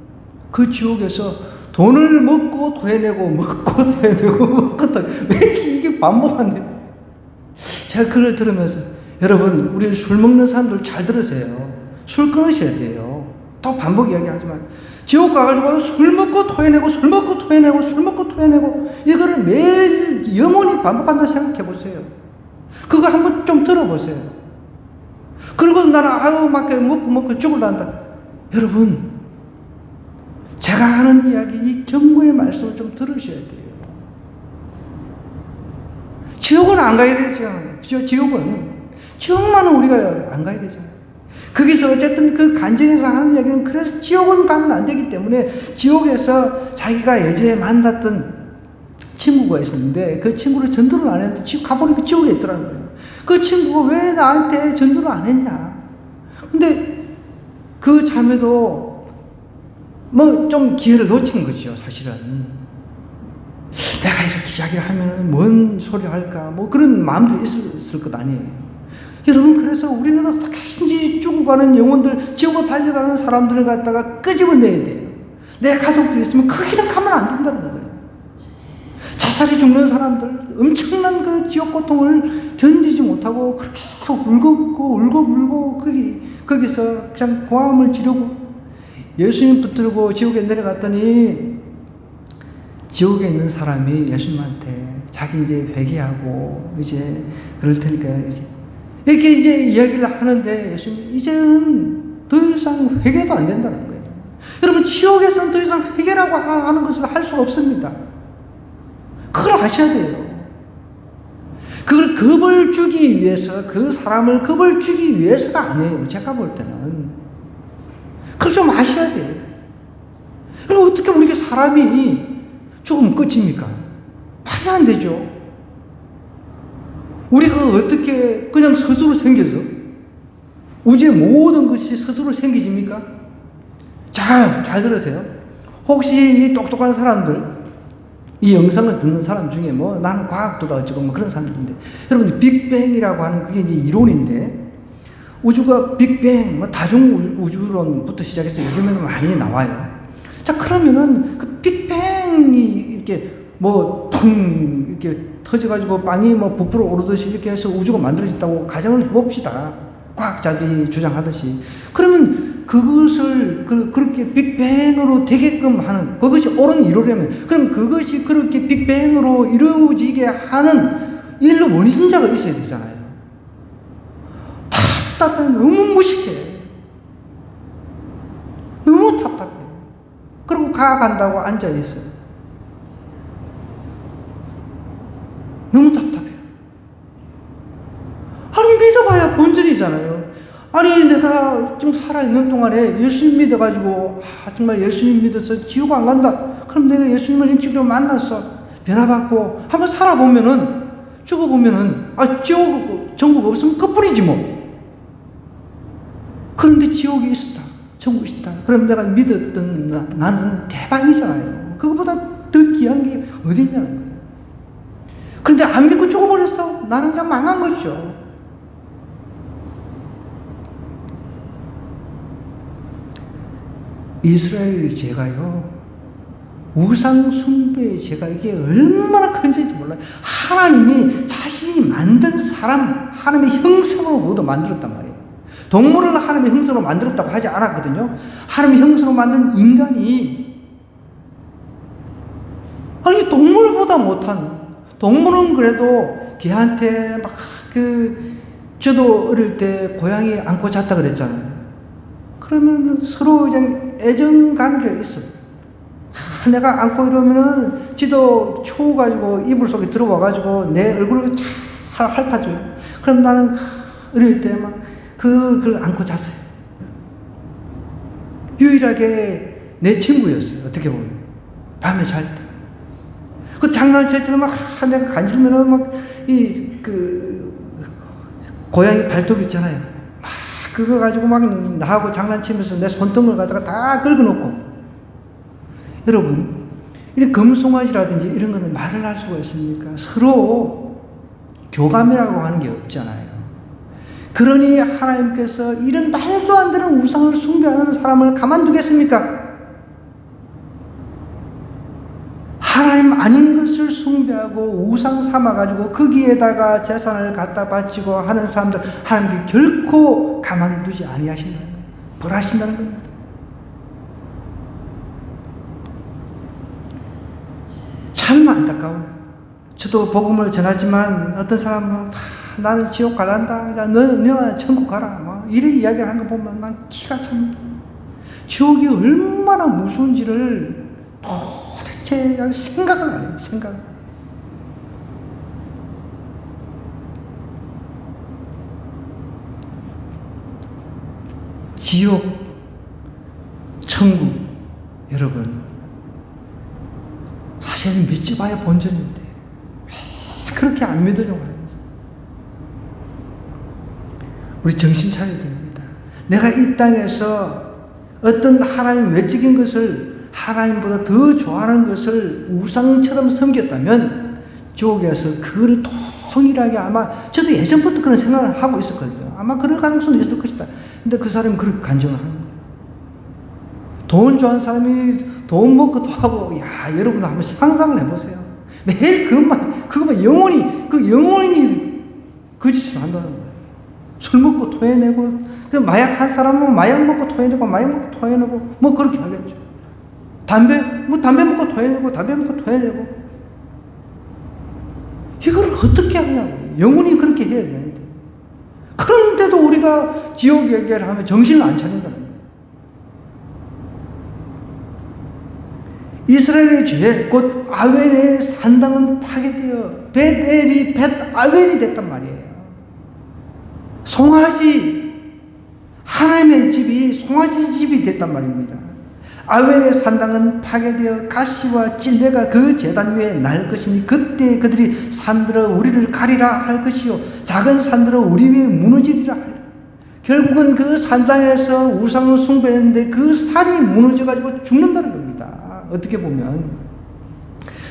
그 지옥에서 돈을 먹고 토해내고 먹고 토해내고 먹고 토해내고 왜 이게 반복한데? 제가 그걸 들으면서 여러분 우리 술 먹는 사람들 잘 들으세요. 술 끊으셔야 돼요. 또 반복 이야기하지만 지옥 가가지고 술 먹고 토해내고 술 먹고 토해내고 술 먹고 토해내고 이거를 매일 영원히 반복한다 생각해 보세요. 그거 한번 좀 들어보세요. 그리고 나는 아유 막 먹고 죽을란다. 여러분 제가 하는 이야기 이 경고의 말씀을 좀 들으셔야 돼요. 지옥은 안 가야 되죠. 지옥만은 우리가 안 가야 되잖아요. 거기서 어쨌든 그 간증에서 하는 이야기는 그래서 지옥은 가면 안 되기 때문에 지옥에서 자기가 예전에 만났던 친구가 있었는데 그 친구를 전도를 안 했는데 지금 가보니까 지옥에 있더라는 거예요. 그 친구가 왜 나한테 전도를 안 했냐. 근데 그 자매도 뭐 좀 기회를 놓친 거죠, 사실은. 내가 이렇게 이야기를 하면 뭔 소리를 할까, 뭐 그런 마음들이 있을 것 아니에요. 여러분, 그래서 우리는 어떻게든지 죽어가는 영혼들, 지옥으로 달려가는 사람들을 갖다가 끄집어내야 돼요. 내 가족들이 있으면 그 길은 가면 안 된다는 거예요. 자살이 죽는 사람들, 엄청난 그 지옥 고통을 견디지 못하고 그렇게 울고 거기서 그냥 고함을 지르고 예수님 붙들고 지옥에 내려갔더니 지옥에 있는 사람이 예수님한테 자기 이제 회개하고 이제 그럴 테니까 이렇게 이제 이야기를 하는데 예수님 이제는 더 이상 회개도 안 된다는 거예요. 여러분, 지옥에서는 더 이상 회개라고 하는 것을 할 수가 없습니다. 그걸 아셔야 돼요. 그걸 겁을 주기 위해서, 그 사람을 겁을 주기 위해서가 아니에요. 제가 볼 때는. 그걸 좀 아셔야 돼요. 그럼 어떻게 우리가 사람이 죽으면 끝입니까? 말이 안 되죠. 우리가 어떻게 그냥 스스로 생겨서 우주의 모든 것이 스스로 생기집니까? 잘 들으세요. 혹시 이 똑똑한 사람들, 이 영상을 듣는 사람 중에 뭐 나는 과학도다 어쩌고 뭐 그런 사람들인데, 여러분들 빅뱅이라고 하는 그게 이제 이론인데, 우주가 빅뱅, 뭐 다중 우주론부터 시작해서 요즘에는 많이 나와요. 자, 그러면은 그 빅뱅이 이렇게 뭐 퉁 이렇게 터져가지고 빵이 뭐 부풀어 오르듯이 이렇게 해서 우주가 만들어졌다고 가정을 해봅시다. 과학자들이 주장하듯이. 그러면 그것을 그렇게 빅뱅으로 되게끔 하는, 그것이 옳은 이론이라면, 그럼 그것이 그렇게 빅뱅으로 이루어지게 하는 일로 원인자가 있어야 되잖아요. 답답해. 너무 무식해. 너무 답답해. 그리고 가간다고 앉아있어요. 너무 답답해요. 아니, 믿어봐야 본전이잖아요. 아니, 내가 좀 살아있는 동안에 예수님 믿어가지고, 정말 예수님 믿어서 지옥 안 간다. 그럼 내가 예수님을 인격적으로 만났어. 변화받고, 한번 살아보면은, 죽어보면은, 지옥, 천국 없으면 끝뿐이지 뭐. 그런데 지옥이 있었다. 천국이 있었다. 그럼 내가 믿었던 나는 대박이잖아요. 그거보다 더 귀한 게 어디 있냐는 거예요. 그런데 안 믿고 죽어버렸어. 나는 그냥 망한 것이죠. 이스라엘의 죄가요, 우상 숭배의 죄가 이게 얼마나 큰 죄인지 몰라요. 하나님이 자신이 만든 사람, 하나님의 형상으로 모두 만들었단 말이에요. 동물을 하나님의 형상으로 만들었다고 하지 않았거든요. 하나님의 형상으로 만든 인간이, 아니 동물보다 못한, 동물은 그래도 걔한테 막 저도 어릴 때 고양이 안고 잤다 그랬잖아요. 그러면 서로 그냥 애정 관계가 있어. 내가 안고 이러면은 지도 추워가지고 이불 속에 들어와가지고 내 얼굴을 잘 핥아줘요. 그럼 나는 어릴 때 막 그걸 안고 잤어요. 유일하게 내 친구였어요. 어떻게 보면 밤에 잘 때. 그 장난을 칠 때는 막 내가 간질면은 막 고양이 발톱 있잖아요. 막 그거 가지고 막 나하고 장난치면서 내 손등을 갖다가 다 긁어놓고. 여러분, 이런 금송아지라든지 이런 거는 말을 할 수가 있습니까? 서로 교감이라고 하는 게 없잖아요. 그러니 하나님께서 이런 말도 안 되는 우상을 숭배하는 사람을 가만두겠습니까? 하나님 아닌 것을 숭배하고 우상 삼아가지고 거기에다가 재산을 갖다 바치고 하는 사람들, 하나님께 결코 가만두지 아니하신다는 거예요. 벌하신다는 겁니다. 참 안타까워요. 저도 복음을 전하지만 어떤 사람은 나는 지옥 갈란다, 너는 천국 가라, 뭐 이런 이야기를 하는 거 보면 난 기가 찹니다. 지옥이 얼마나 무서운지를 도대체 생각을 안 해요. 생각. 지옥, 천국, 여러분 사실은 믿지 봐야 본전인데 왜 그렇게 안 믿으려고 하는지. 우리 정신 차려야 됩니다. 내가 이 땅에서 어떤 하나님 외적인 것을, 하나님보다 더 좋아하는 것을 우상처럼 섬겼다면 지옥에서 그걸 통일하게, 아마 저도 예전부터 그런 생각을 하고 있었거든요. 아마 그럴 가능성도 있을 것이다. 근데 그 사람이 그렇게 간증을 하는 거예요. 돈 좋아하는 사람이 돈 먹고도 하고, 야, 여러분 한번 상상을 해보세요. 매일 그것만 영원히 그 짓을 한다는 거예요. 술 먹고 토해내고, 마약 한 사람은 마약 먹고 토해내고, 마약 먹고 토해내고, 뭐 그렇게 하겠죠. 담배 먹고 토해내고, 담배 먹고 토해내고. 이걸 어떻게 하냐고. 영원히 그렇게 해야 되는데. 그런데도 우리가 지옥 얘기를 하면 정신을 안 차린다는 거예요. 이스라엘의 죄, 곧 아웬의 산당은 파괴되어 벳 아웬이 됐단 말이에요. 송아지, 하나님의 집이 송아지 집이 됐단 말입니다. 아웬의 산당은 파괴되어 가시와 찔레가 그 제단 위에 날 것이니 그때 그들이 산들어 우리를 가리라 할 것이요 작은 산들어 우리 위에 무너지리라 하리라. 결국은 그 산당에서 우상을 숭배했는데 그 산이 무너져가지고 죽는다는 겁니다. 어떻게 보면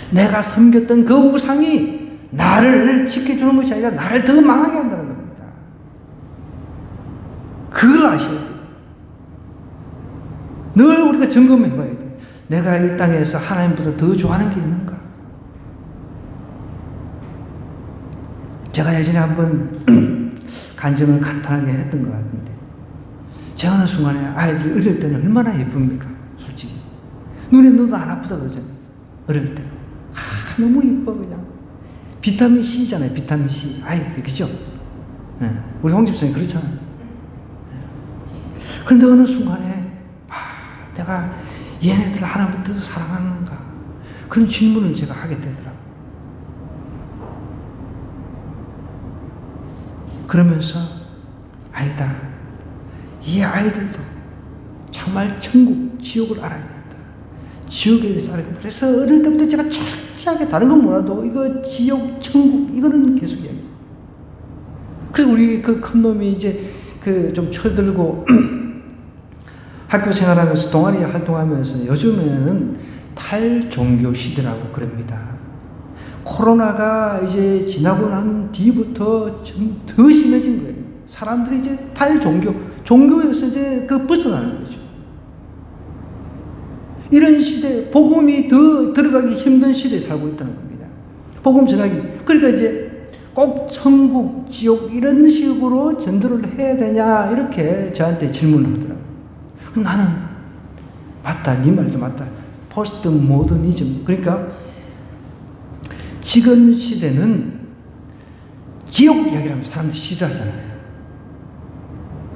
내가 섬겼던 그 우상이 나를 지켜주는 것이 아니라 나를 더 망하게 한다는 겁니다. 그걸 아셔야 돼요. 늘 우리가 점검해 봐야 돼요. 내가 이 땅에서 하나님보다 더 좋아하는 게 있는가? 제가 예전에 한번 간증을 간단하게 했던 것 같은데, 제가 어느 순간에 아이들이 어릴 때는 얼마나 예쁩니까? 솔직히 눈에 넣어도 안 아프다 그러잖아요. 어릴 때 너무 이뻐. 그냥 비타민 C잖아요. 비타민 C. 아이들, 그죠? 네. 우리 홍 집사님 그렇잖아요. 그런데 어느 순간에 내가 얘네들 하나님을 더 사랑하는가, 그런 질문을 제가 하게 되더라고요. 그러면서 아니다, 이 아이들도 정말 천국, 지옥을 알아야 된다. 지옥에 대해서 알아야 된다. 그래서 어릴 때부터 제가 철저하게, 다른 건 몰라도 이거 지옥, 천국 이거는 계속 이야기했어요. 그래서 우리 그 큰 놈이 이제 좀 철들고 학교 생활하면서 동아리 활동하면서 요즘에는 탈종교 시대라고 그럽니다. 코로나가 이제 지나고 난 뒤부터 좀 더 심해진 거예요. 사람들이 이제 종교에서 이제 벗어나는 거죠. 이런 시대, 복음이 더 들어가기 힘든 시대에 살고 있다는 겁니다. 복음 전하기. 그러니까 이제 꼭 천국, 지옥 이런 식으로 전도를 해야 되냐 이렇게 저한테 질문을 하더라고요. 나는 맞다, 네 말도 맞다. 포스트 모더니즘. 그러니까 지금 시대는 지옥 이야기를 하면 사람들이 싫어하잖아요.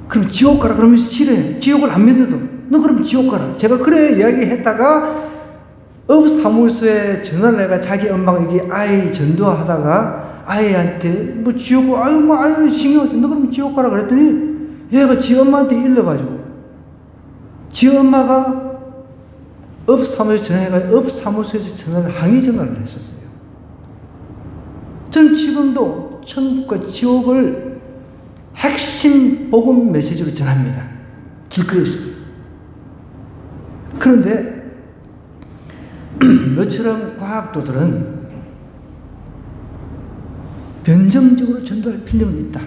그럼 지옥 가라 그러면 싫어해. 지옥을 안 믿어도 너 그럼 지옥 가라. 제가 그래 이야기했다가 사무소에 전화를 해가 자기 엄마가 이게 아이 전도하다가 아이한테 뭐 지옥 아유 신경 너 그럼 지옥 가라 그랬더니 얘가 지 엄마한테 일러가지고 지 엄마가 사무소에 전화해가 사무소에서 항의 전화를 했었어요. 전 지금도 천국과 지옥을 핵심 복음 메시지로 전합니다. 길거리에서도. 그런데 너처럼 과학도들은 변정적으로 전도할 필요는 있다.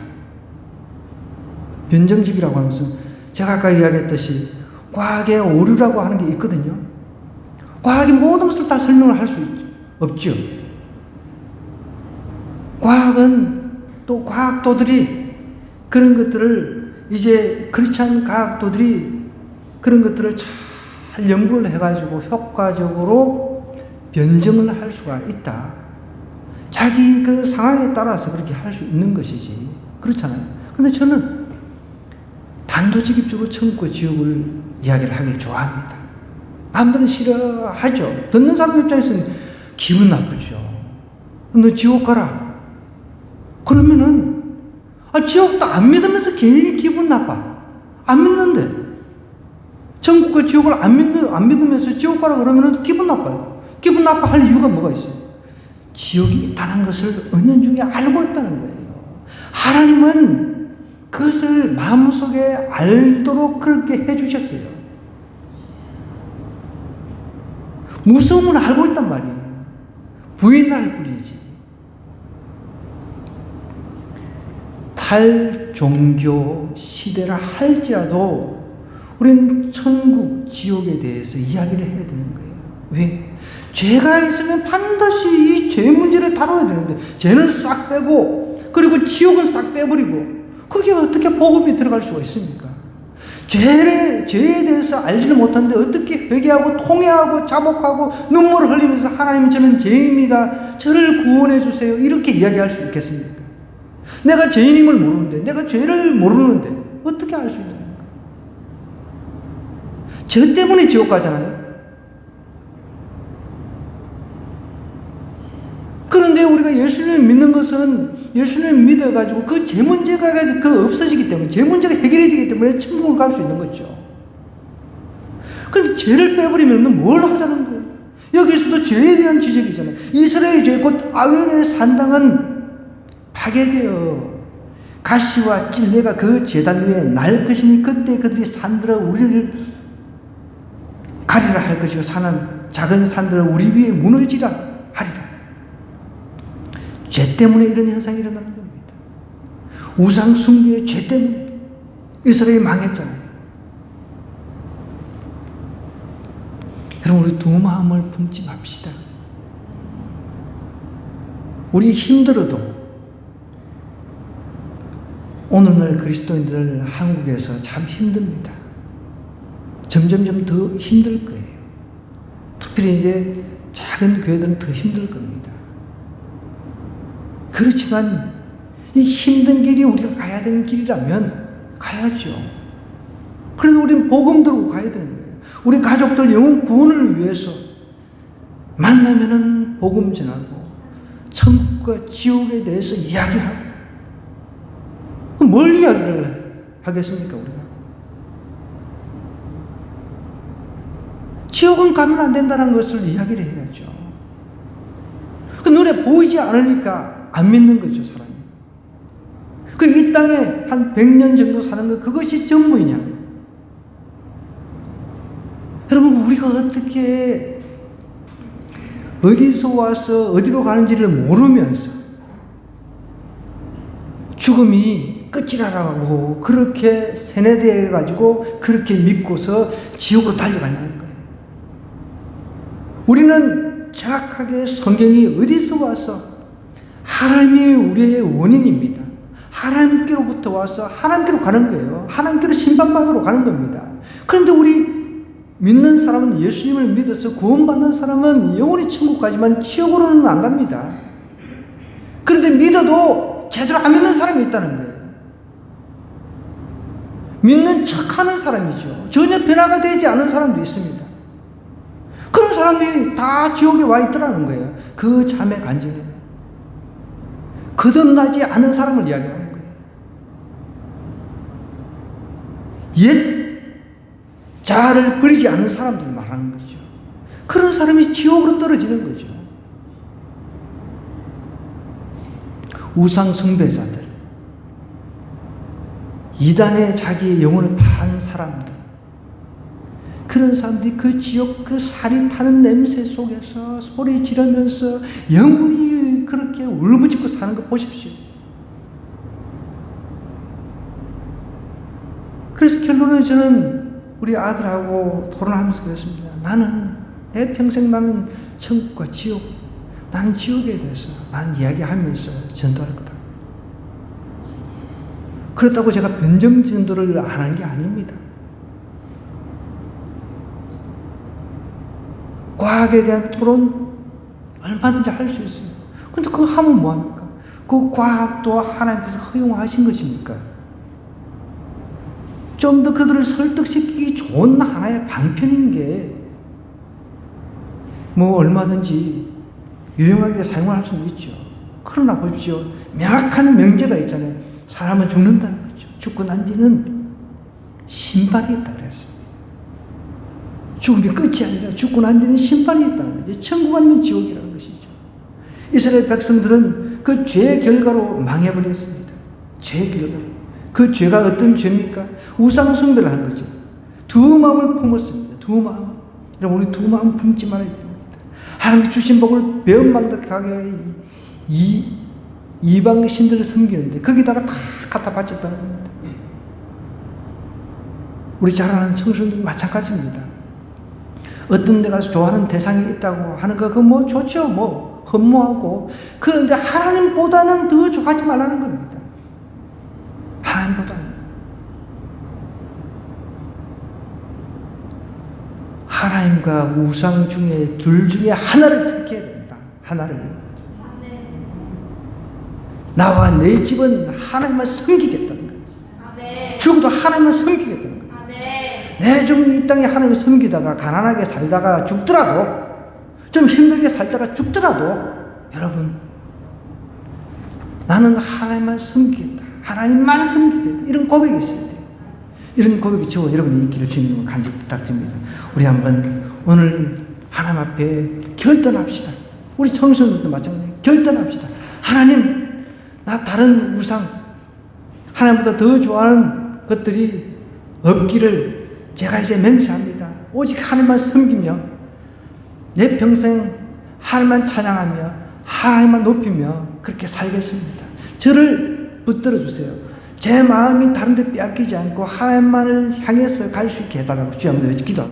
변정적이라고 하는 것은 제가 아까 이야기했듯이 과학의 오류라고 하는 게 있거든요. 과학이 모든 것을 다 설명을 할 수 없죠. 과학은 또 과학도들이 그런 것들을 이제 크리스찬 과학도들이 그런 것들을 잘 연구를 해가지고 효과적으로 변증을 할 수가 있다. 자기 그 상황에 따라서 그렇게 할 수 있는 것이지. 그렇잖아요. 근데 저는 단도직입적으로 천국과 지옥을 이야기를 하기를 좋아합니다. 남들은 싫어하죠. 듣는 사람 입장에서는 기분 나쁘죠. 너 지옥 가라. 그러면은 지옥도 안 믿으면서 괜히 기분 나빠. 안 믿는데 천국과 지옥을 안 믿으면서 지옥 가라 그러면은 기분 나빠요. 기분 나빠할 이유가 뭐가 있어요? 지옥이 있다는 것을 은연중에 알고 있다는 거예요. 하나님은 그것을 마음속에 알도록 그렇게 해주셨어요. 무서움을 알고 있단 말이에요. 부인할 뿐이지. 탈종교 시대라 할지라도 우리는 천국, 지옥에 대해서 이야기를 해야 되는 거예요. 왜? 죄가 있으면 반드시 이 죄 문제를 다뤄야 되는데 죄는 싹 빼고 그리고 지옥은 싹 빼버리고 그게 어떻게 복음이 들어갈 수가 있습니까? 죄에 대해서 알지를 못하는데 어떻게 회개하고 통회하고 자복하고 눈물을 흘리면서 하나님 저는 죄인입니다. 저를 구원해 주세요. 이렇게 이야기할 수 있겠습니까? 내가 죄인임을 모르는데 내가 죄를 모르는데 어떻게 알 수 있습니까? 죄 때문에 지옥 가잖아요. 그런데 우리가 예수님을 믿는 것은 예수님을 믿어가지고 그 죄 문제가 없어지기 때문에 죄 문제가 해결이 되기 때문에 천국을 갈 수 있는 거죠. 그런데 죄를 빼버리면 뭘 하자는 거예요? 여기서도 죄에 대한 지적이잖아요. 이스라엘의 죄 곧 아벨의 산당은 파괴되어 가시와 찔레가 그 제단 위에 날 것이니 그때 그들이 산들어 우리를 가리라 할 것이요 작은 산들어 우리 위에 무너지라 하리라. 죄 때문에 이런 현상이 일어나는 겁니다. 우상 숭배의 죄 때문에 이스라엘이 망했잖아요. 여러분 우리 두 마음을 품지 맙시다. 우리 힘들어도 오늘날 그리스도인들 한국에서 참 힘듭니다. 점점점 더 힘들 거예요. 특별히 이제 작은 교회들은 더 힘들 겁니다. 그렇지만 이 힘든 길이 우리가 가야 되는 길이라면 가야죠. 그래도 우리는 복음 들고 가야 되는 거예요. 우리 가족들 영혼 구원을 위해서 만나면은 복음 전하고 천국과 지옥에 대해서 이야기하고 뭘 이야기를 하겠습니까 우리가? 지옥은 가면 안 된다는 것을 이야기를 해야죠. 그 눈에 보이지 않으니까 안 믿는 거죠 사람이. 그 이 땅에 한 100년 정도 사는 것 그것이 전부이냐? 여러분 우리가 어떻게 어디서 와서 어디로 가는지를 모르면서 죽음이 끝이라고 그렇게 세뇌되어 가지고 그렇게 믿고서 지옥으로 달려가냐는 거예요. 우리는 정확하게 성경이 어디서 와서 하나님이 우리의 원인입니다. 하나님께로부터 와서 하나님께로 가는 거예요. 하나님께로 심판받으러 가는 겁니다. 그런데 우리 믿는 사람은, 예수님을 믿어서 구원받는 사람은 영원히 천국 가지만 지옥으로는 안 갑니다. 그런데 믿어도 제대로 안 믿는 사람이 있다는 거예요. 믿는 척하는 사람이죠. 전혀 변화가 되지 않은 사람도 있습니다. 그런 사람이 다 지옥에 와 있더라는 거예요. 그 잠의 간증에. 거듭나지 않은 사람을 이야기하는 거예요. 옛 자아를 버리지 않은 사람들을 말하는 거죠. 그런 사람이 지옥으로 떨어지는 거죠. 우상 숭배자들, 이단에 자기의 영혼을 판 사람들, 그런 사람들이 그 지옥, 그 살이 타는 냄새 속에서 소리 지르면서 영원히 그렇게 울부짖고 사는 거 보십시오. 그래서 결론은 저는 우리 아들하고 토론하면서 그랬습니다. 나는 내 평생 나는 천국과 지옥, 나는 지옥에 대해서 나는 이야기하면서 전도할 거다. 그렇다고 제가 변정 전도를 안 하는 게 아닙니다. 과학에 대한 토론 얼마든지 할 수 있어요. 근데 그거 하면 뭐합니까? 그 과학도 하나님께서 허용하신 것입니까? 좀 더 그들을 설득시키기 좋은 하나의 방편인 게 뭐 얼마든지 유용하게 사용할 수는 있죠. 그러나 보십시오. 명확한 명제가 있잖아요. 사람은 죽는다는 거죠. 죽고 난 뒤는 심판이 있다 그랬습니다. 죽음이 끝이 아니라 죽고 난 뒤는 심판이 있다는 거죠. 천국 아니면 지옥이라는 것이죠. 이스라엘 백성들은 그 죄의 결과로 망해버렸습니다. 죄의 결과로. 그 죄가 어떤 죄입니까? 우상 숭배를 한 거죠. 두 마음을 품었습니다. 두 마음. 여러분, 우리 두 마음 품지 말아야 됩니다. 하나님께 주신 복을 배은망덕하게 이방 신들을 섬기는데 거기다가 다 갖다 바쳤다는 겁니다. 우리 잘 아는 청소년들 마찬가지입니다. 어떤 데 가서 좋아하는 대상이 있다고 하는 거 그거 뭐 좋죠. 뭐 흠모하고. 그런데 하나님보다는 더 좋아하지 말라는 겁니다. 하나님보다는. 하나님과 우상 중에 둘 중에 하나를 택해야 됩니다. 하나를. 나와 내 집은 하나님만 섬기겠다는 거예요. 죽어도 하나님만 섬기겠다는 거예요. 내 좀 이 땅에 하나님을 섬기다가 가난하게 살다가 죽더라도, 좀 힘들게 살다가 죽더라도, 여러분, 나는 하나님만 섬기겠다. 하나님만 섬기겠다. 이런 고백이 있어야 돼요. 이런 고백이 저와 여러분이 있기를 주님을 간절히 부탁드립니다. 우리 한번 오늘 하나님 앞에 결단합시다. 우리 청소년들도 마찬가지예요. 결단합시다. 하나님, 나 다른 우상, 하나님보다 더 좋아하는 것들이 없기를 제가 이제 맹세합니다. 오직 하나님만 섬기며 내 평생 하나님만 찬양하며 하나님만 높이며 그렇게 살겠습니다. 저를 붙들어 주세요. 제 마음이 다른 데 빼앗기지 않고 하나님만을 향해서 갈 수 있게 해달라고 주여 한번 기도합니다.